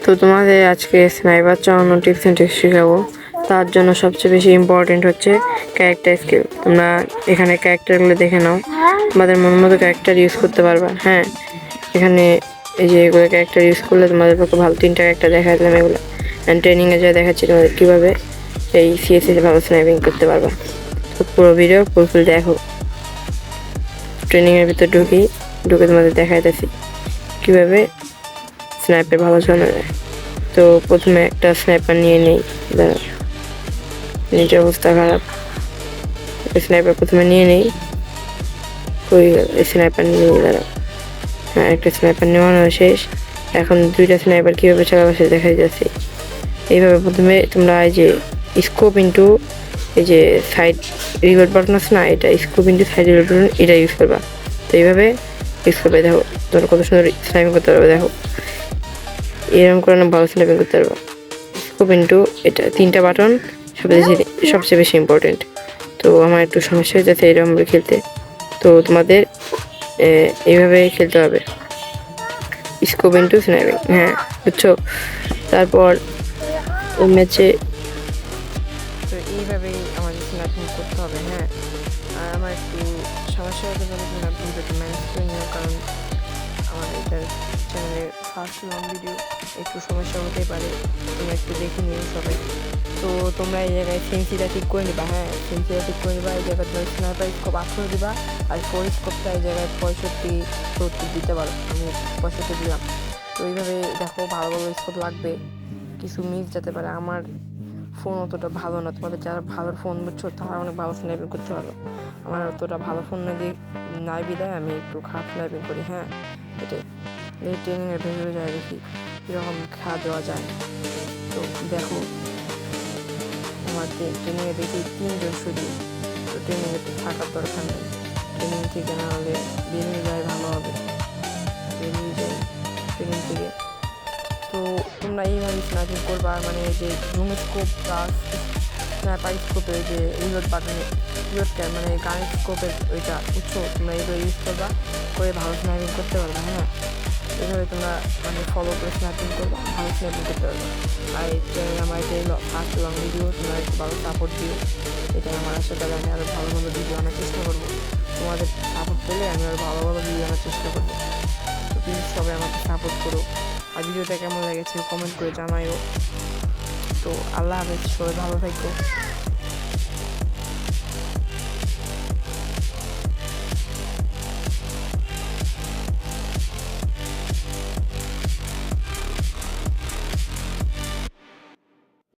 তো তোমাদের আজকে স্নাইপার চালানো টিপস অ্যান্ড ট্রিক্স শেখাবো। তার জন্য সবচেয়ে বেশি ইম্পর্টেন্ট হচ্ছে ক্যারেক্টার স্কিল। তোমরা এখানে ক্যারেক্টারগুলো দেখে নাও, তোমাদের মন মতো ক্যারেক্টার ইউজ করতে পারবা। হ্যাঁ, এখানে এই যে এগুলো ক্যারেক্টার ইউজ করলে তোমাদের পক্ষে ভালো 3টা ক্যারেক্টার দেখা দিলাম এগুলো। অ্যান্ড ট্রেনিংয়ে যা দেখাচ্ছি তোমাদের কীভাবে এই সিএসএস ভালো স্নাইপিং করতে পারবা। তো পুরো ভিডিও ফুল দেখো। ট্রেনিংয়ের ভিতর ঢুকে তোমাদের দেখাইতেছি কীভাবে স্নাইপার ভালো চালানো যায়। তো প্রথমে একটা স্নাইপার নিয়ে নেই, দাঁড়াও, নিজের অবস্থা খারাপ। স্নাইপার প্রথমে নিয়ে নেই, কই গেল স্নাইপার নিয়ে দাঁড়াও। হ্যাঁ, একটা স্নাইপার নেওয়ানো শেষ। এখন 2টা স্নাইপার কীভাবে চালাবো সেটা দেখা যাচ্ছে। এইভাবে প্রথমে তোমরা এই যে স্কোপ ইন্টু এই যে সাইড রিলোড বাটন আছে না, এটা scope into side reload button এটা ইউজ করবা। তো এইভাবে ইউজ করবে, দেখো তোমরা কত সুন্দর স্নাইপিং করতে পারবে। দেখো এরকম করে ভালো স্নাইপিং করতে পারবো। স্কোপ ইন্টু এটা 3টা বাটন সবচেয়ে বেশি ইম্পর্টেন্ট। তো আমার একটু সমস্যা হয়ে যাচ্ছে এরকম খেলতে, তো তোমাদের এইভাবে খেলতে হবে, স্কোপ ইন্টু স্নাইপিং। হ্যাঁ, বুঝছো? তারপর ওই ম্যাচে তো এইভাবেই আমাদের স্নাইপিং করতে হবে। হ্যাঁ, আর আমার একটু সমস্যা হতে পারে, তোমরা ভিডিওটি ম্যানেজ করে নিও, কারণ আমার এটা চ্যানেলের ফার্স্ট লং ভিডিও, একটু সমস্যা হতেই পারে, তোমরা একটু দেখে নিও সবাই। তো তোমরা এই জায়গায় সেন্সিটা ঠিক করে নিবা। হ্যাঁ, সেন্সিটা ঠিক করে নিবা। এই জায়গায় তোমার স্নাইপার স্কোপ 18 দিবা, আর ফোর স্কোপটা এই জায়গায় 65-70 দিতে পারো। আমি 65 দিলাম। তো এইভাবে দেখো, ভালো ভালো স্কোপ লাগবে, কিছু মিস যেতে পারে। আমার ফোন অতটা ভালো না, তোমাদের যারা ভালো ফোন বুঝছো তারা অনেক ভালো স্নাইপিং করতে পারো। আমার অতটা ভালো ফোন নাই বিদায় আমি একটু খারাপ স্নাইপিং করি। হ্যাঁ, এটাই এই ট্রেনিংয়ের ভেতরে যায় দেখি কীরকম খেলা দেওয়া যায়। তো দেখো আমার ট্রেনিংয়ে দেখি 3জন শুধু। তো ট্রেনিংয়ে তো থাকার দরকার নেই, ট্রেনিং থেকে না হলে বেরিয়ে যায় ভালো হবে, বেরিয়ে যায় ট্রেনিং থেকে। তো তোমরা এইভাবে স্নাইপিং করবা, মানে যে জুম স্কোপ প্লাস স্নাইপার স্কোপের যে রিলোড বাটনে মানে গান স্কোপের ওইটা বুঝছো, তোমরা এইগুলো ইউজ করবা, করে ভালো স্নাইপিং করতে পারবে। হ্যাঁ, এইভাবে তোমরা মানে ফলো করে স্নাইপিং করবা, ভালো স্নাইপিং করতে পারবে। আর এই চ্যানেলে আমার এটাই ফার্স্ট লং ভিডিও, তোমরা একটু ভালো সাপোর্ট দিও। এটাই আমার আশা করি আমি আরও ভালো ভালো ভিডিও আনার চেষ্টা করবো। তোমাদের সাপোর্ট পেলে আমি আরও ভালো ভালো ভিডিও আনার চেষ্টা করবো। তো প্লিজ সবাই আমাকে সাপোর্ট করো, আর ভিডিওটা কেমন লেগেছে কমেন্ট করে জানাইও। তো আল্লাহ হাফেজ, সবাই ভালো থাকো।